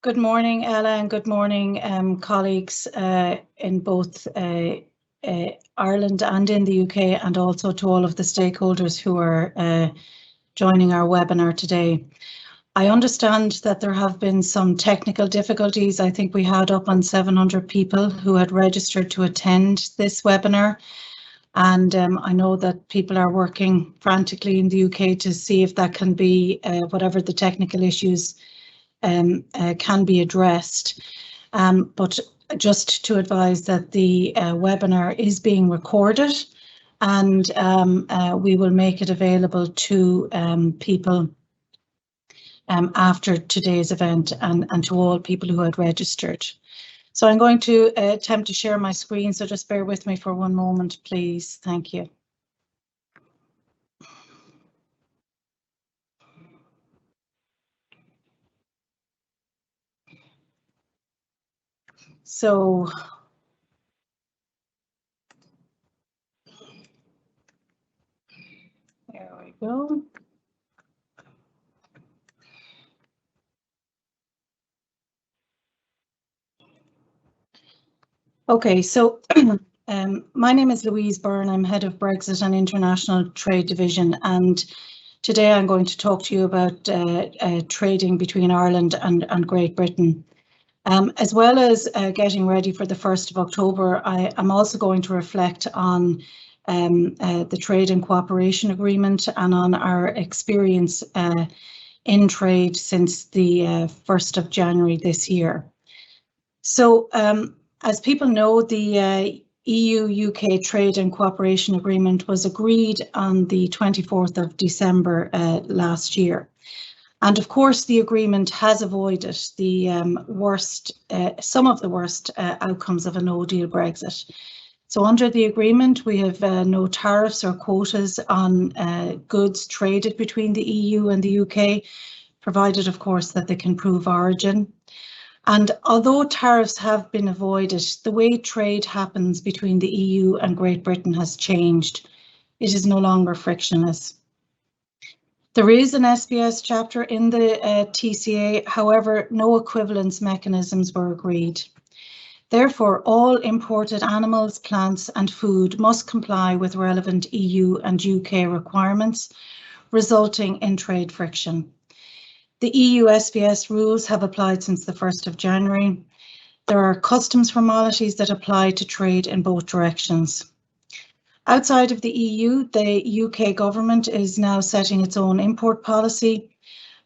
Good morning, Ella, and good morning, colleagues in both Ireland and in the UK, and also to all of the stakeholders who are joining our webinar today. I understand that there have been some technical difficulties. I think we had up on 700 people who had registered to attend this webinar. And I know that people are working frantically in the UK to see if that can be, whatever the technical issues can be addressed. But just to advise that the webinar is being recorded, and we will make it available to people after today's event and to all people who had registered. So I'm going to attempt to share my screen, so just bear with me for one moment, please. Thank you. So there we go. Okay, so my name is Louise Byrne. I'm head of Brexit and International Trade Division, and today I'm going to talk to you about trading between Ireland and Great Britain. As well as getting ready for the 1st of October, I am also going to reflect on the Trade and Cooperation Agreement and on our experience in trade since the 1st of January this year. So, as people know, the EU-UK Trade and Cooperation Agreement was agreed on the 24th of December last year. And of course, the agreement has avoided the some of the worst outcomes of a no-deal Brexit. So under the agreement, we have no tariffs or quotas on goods traded between the EU and the UK, provided, of course, that they can prove origin. And although tariffs have been avoided, the way trade happens between the EU and Great Britain has changed. It is no longer frictionless. There is an SPS chapter in the TCA, however, no equivalence mechanisms were agreed. Therefore, all imported animals, plants and food must comply with relevant EU and UK requirements, resulting in trade friction. The EU SPS rules have applied since the 1st of January. There are customs formalities that apply to trade in both directions. Outside of the EU, the UK government is now setting its own import policy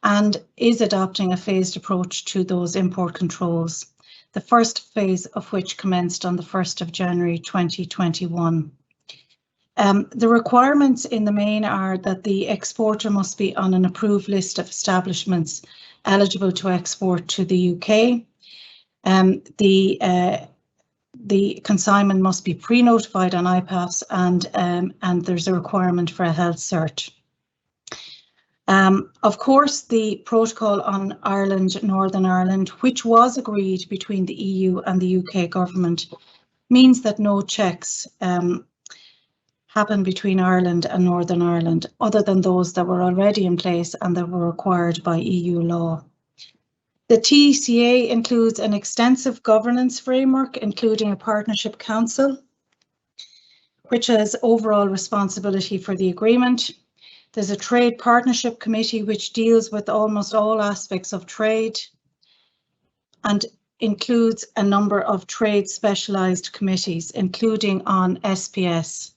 and is adopting a phased approach to those import controls, the first phase of which commenced on the 1st of January 2021. The requirements in the main are that the exporter must be on an approved list of establishments eligible to export to the UK. The consignment must be pre-notified on IPAS, and there's a requirement for a health cert. Of course, the protocol on Ireland, Northern Ireland, which was agreed between the EU and the UK government, means that no checks happen between Ireland and Northern Ireland, other than those that were already in place and that were required by EU law. The TCA includes an extensive governance framework, including a partnership council, which has overall responsibility for the agreement. There's a trade partnership committee, which deals with almost all aspects of trade and includes a number of trade specialised committees, including on SPS.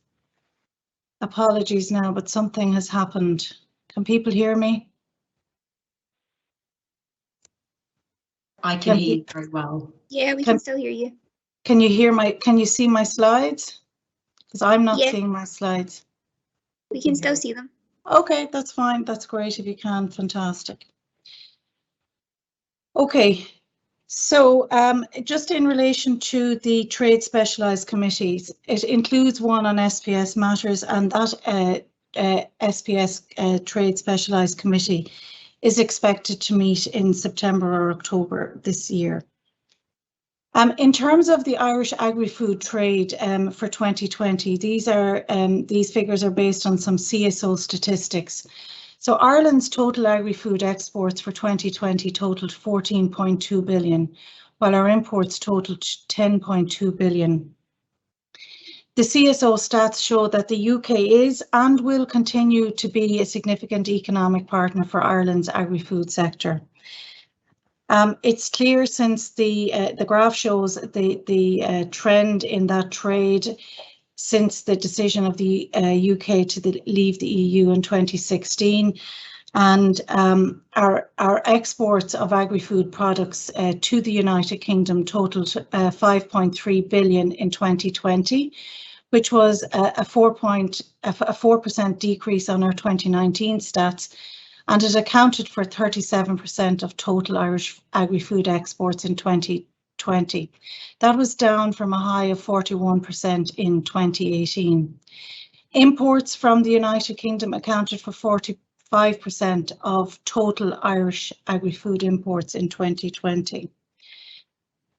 Apologies now, but something has happened. Can people hear me? I can hear you very well. Yeah, we can still hear you. Can you see my slides? Because I'm not seeing my slides. We can still see them. Okay, that's fine. That's great if you can. Fantastic. Okay, so just in relation to the trade specialised committees, it includes one on SPS matters, and that SPS trade specialised committee is expected to meet in September or October this year. In terms of the Irish agri-food trade for 2020, these figures are based on some CSO statistics. So Ireland's total agri-food exports for 2020 totaled 14.2 billion, while our imports totaled 10.2 billion. The CSO stats show that the UK is and will continue to be a significant economic partner for Ireland's agri-food sector. It's clear since the graph shows the trend in that trade since the decision of the UK to leave the EU in 2016, and our exports of agri-food products to the United Kingdom totaled 5.3 billion in 2020, which was a 4% decrease on our 2019 stats, and it accounted for 37% of total Irish agri-food exports in 2020. That was down from a high of 41% in 2018. Imports from the United Kingdom accounted for 45% of total Irish agri-food imports in 2020.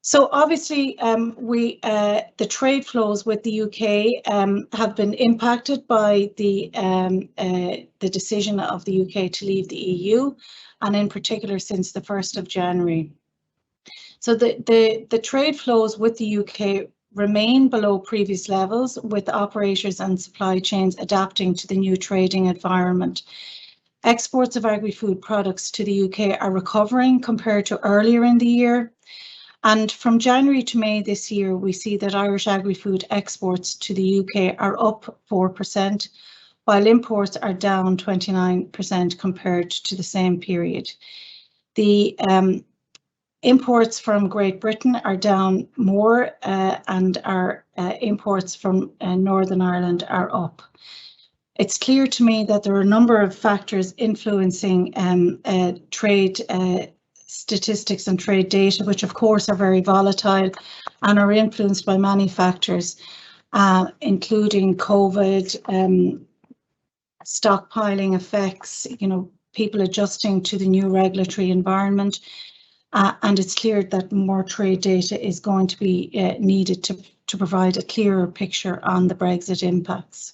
So obviously, the trade flows with the UK have been impacted by the decision of the UK to leave the EU, and in particular since the 1st of January. So the trade flows with the UK remain below previous levels, with operators and supply chains adapting to the new trading environment. Exports of agri-food products to the UK are recovering compared to earlier in the year. And from January to May this year, we see that Irish agri-food exports to the UK are up 4%, while imports are down 29% compared to the same period. The imports from Great Britain are down more, and our imports from Northern Ireland are up. It's clear to me that there are a number of factors influencing trade statistics and trade data, which of course are very volatile and are influenced by many factors, including COVID, stockpiling effects, people adjusting to the new regulatory environment, and it's clear that more trade data is going to be needed to provide a clearer picture on the Brexit impacts.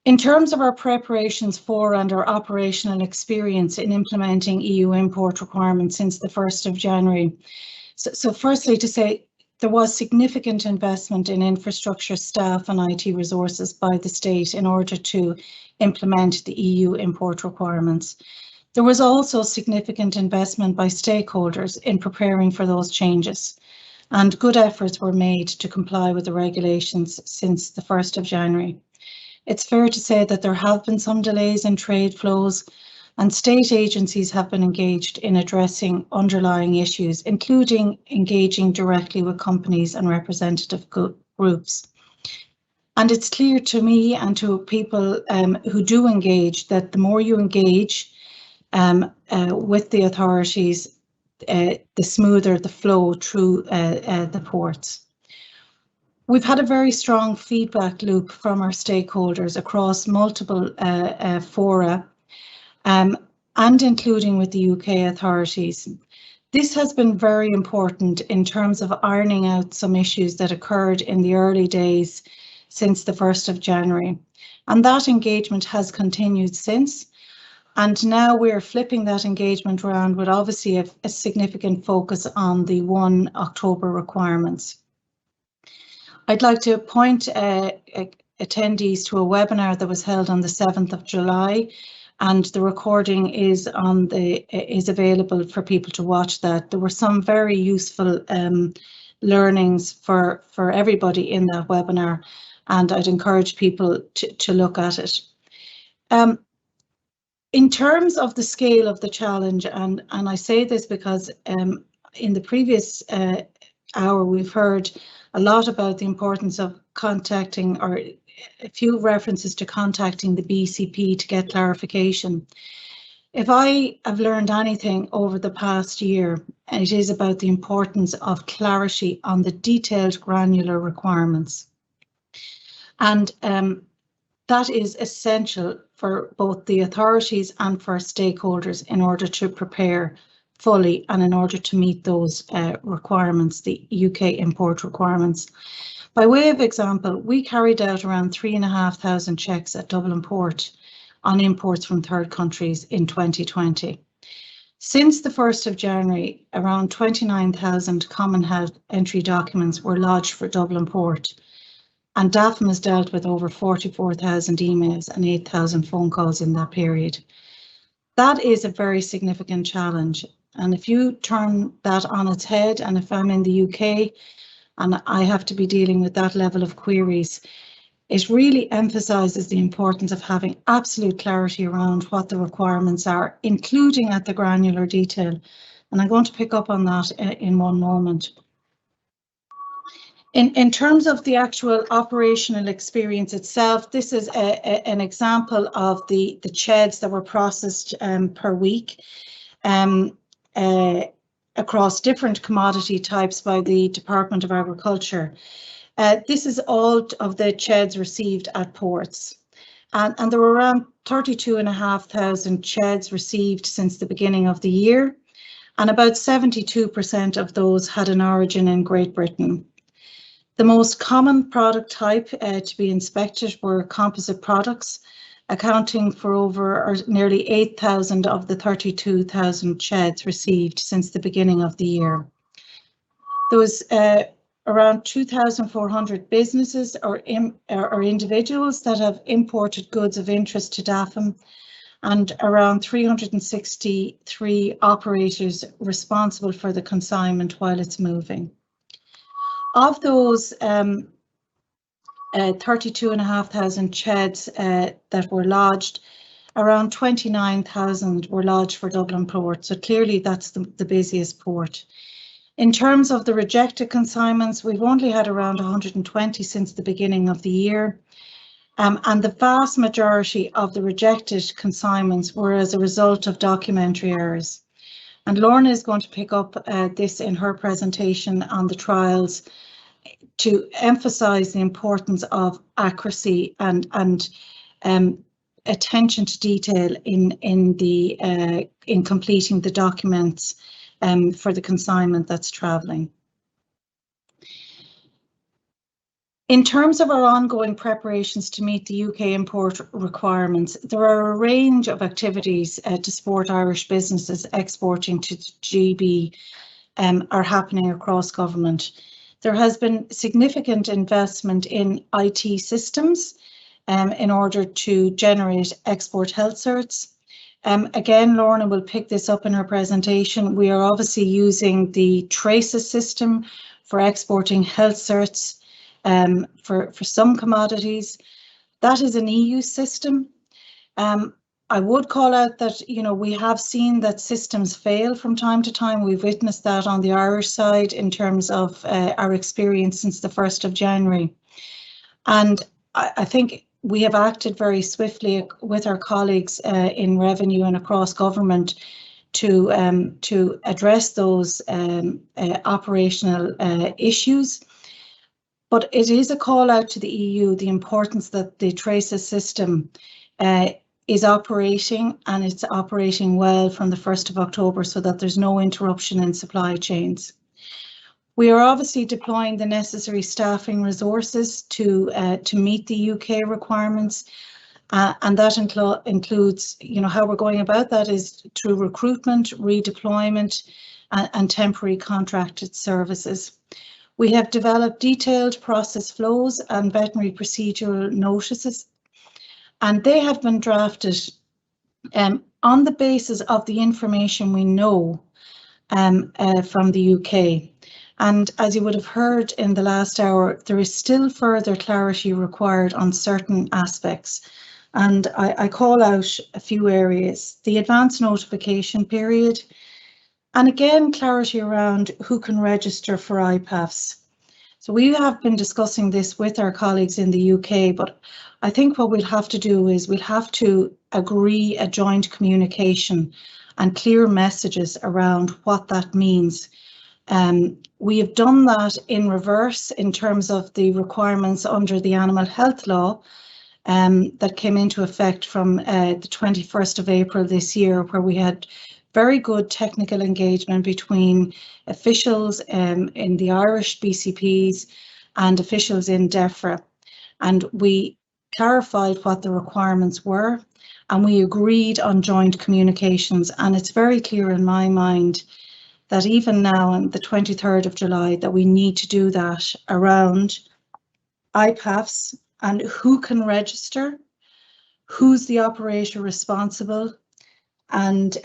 In terms of our preparations for and our operational experience in implementing EU import requirements since the 1st of January. So firstly, to say there was significant investment in infrastructure, staff and IT resources by the state in order to implement the EU import requirements. There was also significant investment by stakeholders in preparing for those changes, and good efforts were made to comply with the regulations since the 1st of January. It's fair to say that there have been some delays in trade flows, and state agencies have been engaged in addressing underlying issues, including engaging directly with companies and representative groups. And it's clear to me and to people who do engage that the more you engage with the authorities, the smoother the flow through the ports. We've had a very strong feedback loop from our stakeholders across multiple fora, and including with the UK authorities. This has been very important in terms of ironing out some issues that occurred in the early days since the 1st of January. And that engagement has continued since. And now we're flipping that engagement around with obviously a significant focus on the 1 October requirements. I'd like to point attendees to a webinar that was held on the 7th of July, and the recording is available for people to watch that. There were some very useful learnings for everybody in that webinar, and I'd encourage people to look at it. In terms of the scale of the challenge, and I say this because in the previous hour we've heard a lot about the importance of contacting, or a few references to contacting the BCP to get clarification. If I have learned anything over the past year, it is about the importance of clarity on the detailed granular requirements. And that is essential for both the authorities and for stakeholders in order to prepare fully and in order to meet those requirements, the UK import requirements. By way of example, we carried out around 3,500 checks at Dublin Port, on imports from third countries in 2020. Since the 1st of January, around 29,000 Common Health entry documents were lodged for Dublin Port, and DAFM has dealt with over 44,000 emails and 8,000 phone calls in that period. That is a very significant challenge. And if you turn that on its head, and if I'm in the UK and I have to be dealing with that level of queries, it really emphasises the importance of having absolute clarity around what the requirements are, including at the granular detail. And I'm going to pick up on that in one moment. In terms of the actual operational experience itself, this is an example of the CHEDs that were processed per week across different commodity types by the Department of Agriculture. This is all of the CHEDs received at ports. And there were around 32,500 CHEDs received since the beginning of the year, and about 72% of those had an origin in Great Britain. The most common product type to be inspected were composite products, accounting for nearly 8,000 of the 32,000 CHEDs received since the beginning of the year. There was around 2,400 businesses or individuals that have imported goods of interest to DAFM, and around 363 operators responsible for the consignment while it's moving. Of those 32,500 CHEDs that were lodged, around 29,000 were lodged for Dublin Port, so clearly that's the busiest port. In terms of the rejected consignments, we've only had around 120 since the beginning of the year, and the vast majority of the rejected consignments were as a result of documentary errors. And Lorna is going to pick up this in her presentation on the trials to emphasise the importance of accuracy and attention to detail in completing the documents for the consignment that's travelling. In terms of our ongoing preparations to meet the UK import requirements, there are a range of activities to support Irish businesses exporting to GB are happening across government. There has been significant investment in IT systems in order to generate export health certs. Again, Lorna will pick this up in her presentation. We are obviously using the Traces system for exporting health certs for some commodities. That is an EU system. I would call out that, you know, we have seen that systems fail from time to time. We've witnessed that on the Irish side in terms of our experience since the 1st of January. And I think we have acted very swiftly with our colleagues in revenue and across government to address those operational issues. But it is a call out to the EU, the importance that the Traces system is operating, and it's operating well from the 1st of October so that there's no interruption in supply chains. We are obviously deploying the necessary staffing resources to meet the UK requirements, and that includes, you know, how we're going about that is through recruitment, redeployment, and temporary contracted services. We have developed detailed process flows and veterinary procedural notices, and they have been drafted on the basis of the information we know from the UK. And as you would have heard in the last hour, there is still further clarity required on certain aspects. And I call out a few areas: the advance notification period, and again, clarity around who can register for IPAFs. So we have been discussing this with our colleagues in the UK, but I think what we'll have to do is we'll have to agree a joint communication and clear messages around what that means. We have done that in reverse in terms of the requirements under the Animal Health Law that came into effect from the 21st of April this year, where we had very good technical engagement between officials in the Irish BCPs and officials in DEFRA. And we clarified what the requirements were. and we agreed on joint communications. And it's very clear in my mind that even now on the 23rd of July that we need to do that around IPAFs and who can register, who's the operator responsible, and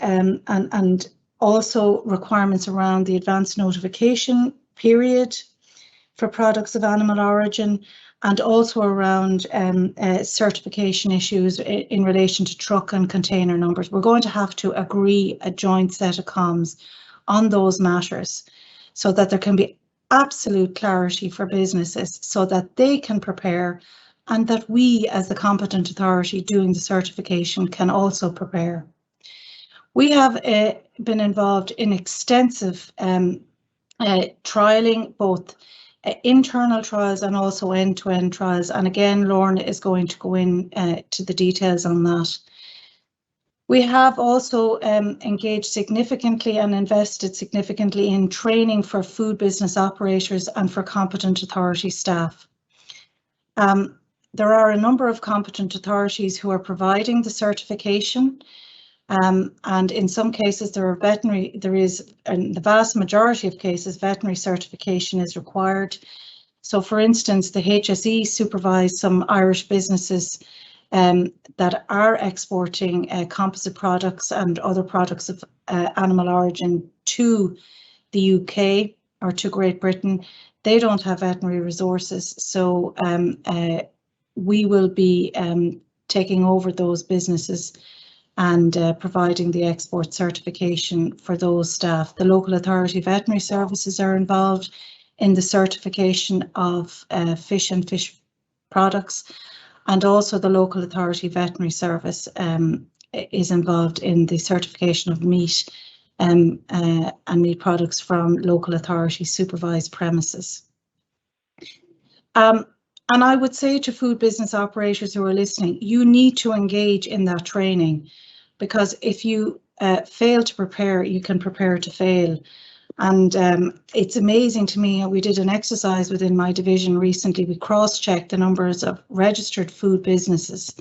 also requirements around the advance notification period for products of animal origin, and also around certification issues in relation to truck and container numbers. We're going to have to agree a joint set of comms on those matters so that there can be absolute clarity for businesses so that they can prepare and that we as the competent authority doing the certification can also prepare. We have been involved in extensive trialling, both internal trials and also end-to-end trials. And again, Lorna is going to go in to the details on that. We have also engaged significantly and invested significantly in training for food business operators and for competent authority staff. There are a number of competent authorities who are providing the certification, and in some cases in the vast majority of cases, veterinary certification is required. So for instance, the HSE supervised some Irish businesses that are exporting composite products and other products of animal origin to the UK or to Great Britain. They don't have veterinary resources, so we will be taking over those businesses and providing the export certification for those staff. The local authority veterinary services are involved in the certification of fish and fish products, and also the local authority veterinary service is involved in the certification of meat and meat products from local authority supervised premises. And I would say to food business operators who are listening, you need to engage in that training, because if you fail to prepare, you can prepare to fail. And it's amazing to me how we did an exercise within my division recently. We cross-checked the numbers of registered food businesses,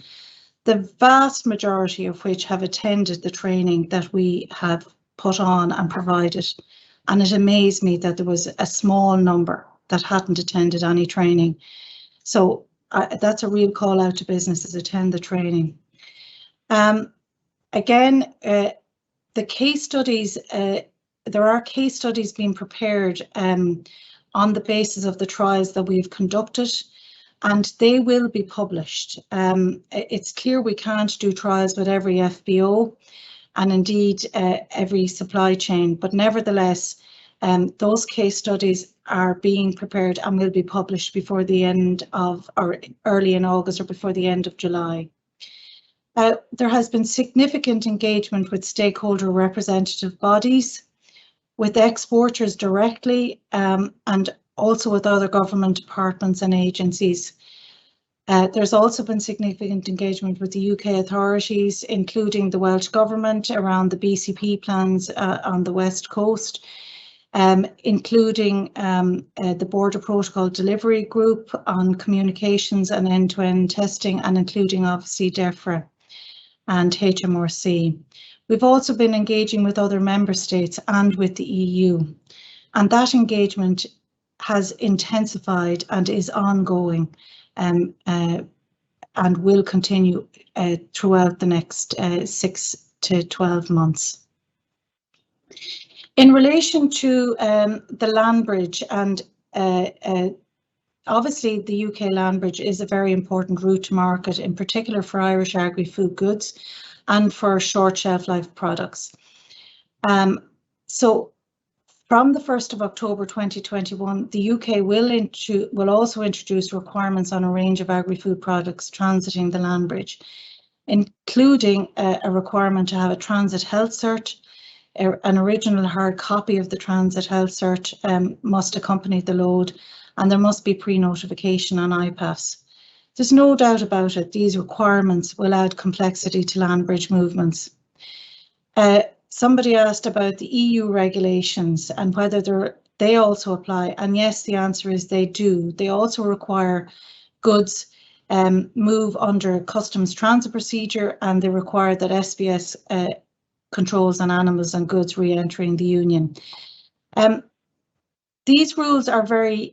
the vast majority of which have attended the training that we have put on and provided. And it amazed me that there was a small number that hadn't attended any training. So that's a real call out to businesses: attend the training. Again, the case studies, there are case studies being prepared on the basis of the trials that we've conducted, and they will be published. It's clear we can't do trials with every FBO and indeed every supply chain, but nevertheless, those case studies are being prepared and will be published before the end of, or early in August or before the end of July. There has been significant engagement with stakeholder representative bodies, with exporters directly, and also with other government departments and agencies. There's also been significant engagement with the UK authorities, including the Welsh Government around the BCP plans on the West Coast, including the Border Protocol Delivery Group on communications and end-to-end testing, and including obviously DEFRA and HMRC. We've also been engaging with other member states and with the EU, and that engagement has intensified and is ongoing and will continue throughout the next 6 to 12 months. In relation to the land bridge, and obviously the UK land bridge is a very important route to market, in particular for Irish agri-food goods and for short shelf life products. So from the 1st of October 2021, the UK will also introduce requirements on a range of agri-food products transiting the land bridge, including a requirement to have a transit health cert. An original hard copy of the transit health cert must accompany the load, and there must be pre-notification on IPAFs. There's no doubt about it, these requirements will add complexity to land bridge movements. Somebody asked about the EU regulations and whether they also apply, and yes, the answer is they do. They also require goods move under customs transit procedure, and they require that SBS controls on animals and goods re-entering the Union. These rules are very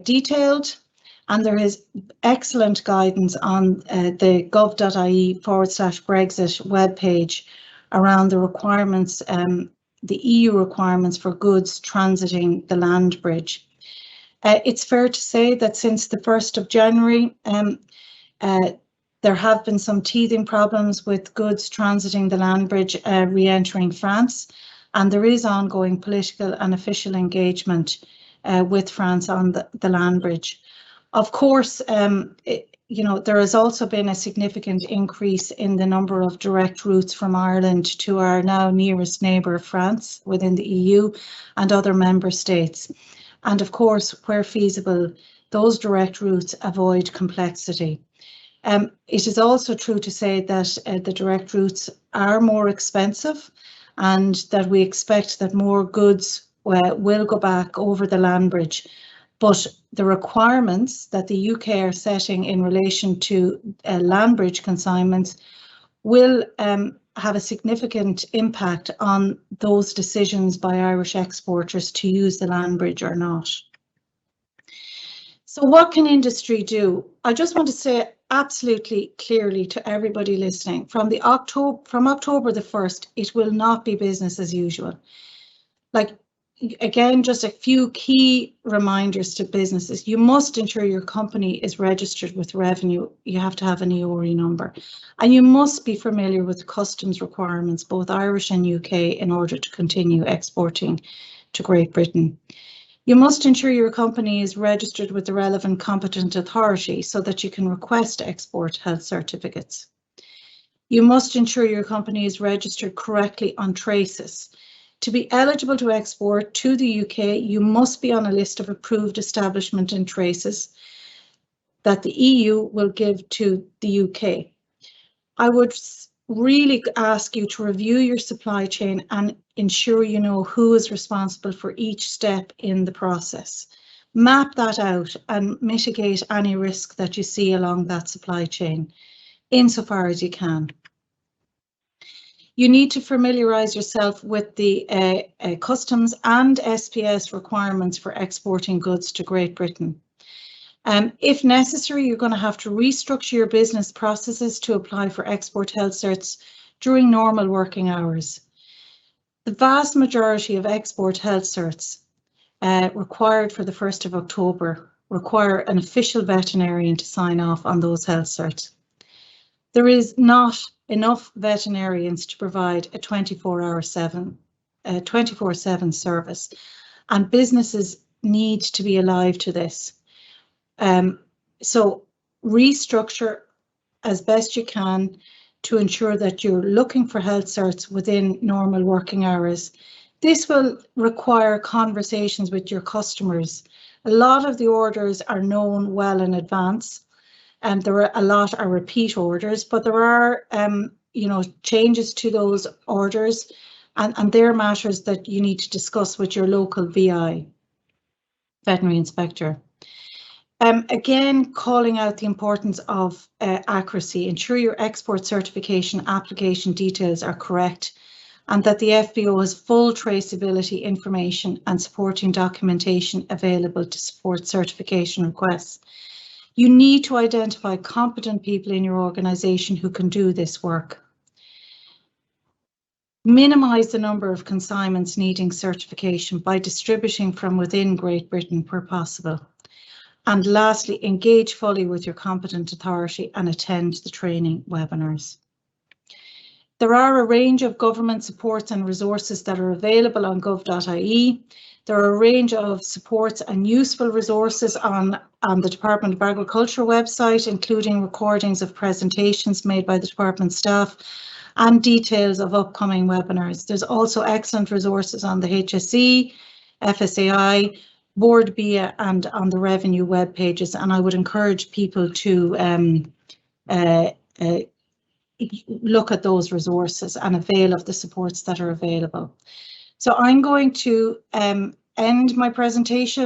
detailed, and there is excellent guidance on the gov.ie/Brexit webpage around the requirements, the EU requirements for goods transiting the land bridge. It's fair to say that since the 1st of January, there have been some teething problems with goods transiting the land bridge re-entering France, and there is ongoing political and official engagement with France on the land bridge. Of course, there has also been a significant increase in the number of direct routes from Ireland to our now nearest neighbour, France, within the EU and other member states. And of course, where feasible, those direct routes avoid complexity. It is also true to say that the direct routes are more expensive, and that we expect that more goods will go back over the land bridge. But the requirements that the UK are setting in relation to land bridge consignments will have a significant impact on those decisions by Irish exporters to use the land bridge or not. So what can industry do? I just want to say absolutely clearly to everybody listening, from October the 1st, it will not be business as usual. Again, just a few key reminders to businesses. You must ensure your company is registered with revenue. You have to have an EORI number, and you must be familiar with customs requirements, both Irish and UK, in order to continue exporting to Great Britain. You must ensure your company is registered with the relevant competent authority so that you can request export health certificates. You must ensure your company is registered correctly on traces. To be eligible to export to the UK, you must be on a list of approved establishment and traces that the EU will give to the UK. I would really ask you to review your supply chain and ensure you know who is responsible for each step in the process. Map that out and mitigate any risk that you see along that supply chain, insofar as you can. You need to familiarise yourself with the customs and SPS requirements for exporting goods to Great Britain. If necessary, you're going to have to restructure your business processes to apply for export health certs during normal working hours. The vast majority of export health certs required for the 1st of October require an official veterinarian to sign off on those health certs. There is not enough veterinarians to provide a 24/7 service, and businesses need to be alive to this. So restructure as best you can to ensure that you're looking for health certs within normal working hours. This will require conversations with your customers. A lot of the orders are known well in advance, and a lot are repeat orders, but there are changes to those orders, and they're matters that you need to discuss with your local VI, veterinary inspector. Again, calling out the importance of accuracy. Ensure your export certification application details are correct, and that the FBO has full traceability information and supporting documentation available to support certification requests. You need to identify competent people in your organisation who can do this work. Minimise the number of consignments needing certification by distributing from within Great Britain where possible. And lastly, engage fully with your competent authority and attend the training webinars. There are a range of government supports and resources that are available on gov.ie. There are a range of supports and useful resources on the Department of Agriculture website, including recordings of presentations made by the department staff and details of upcoming webinars. There's also excellent resources on the HSE, FSAI, Board BIA and on the revenue web pages, and I would encourage people to look at those resources and avail of the supports that are available. So I'm going to end my presentation.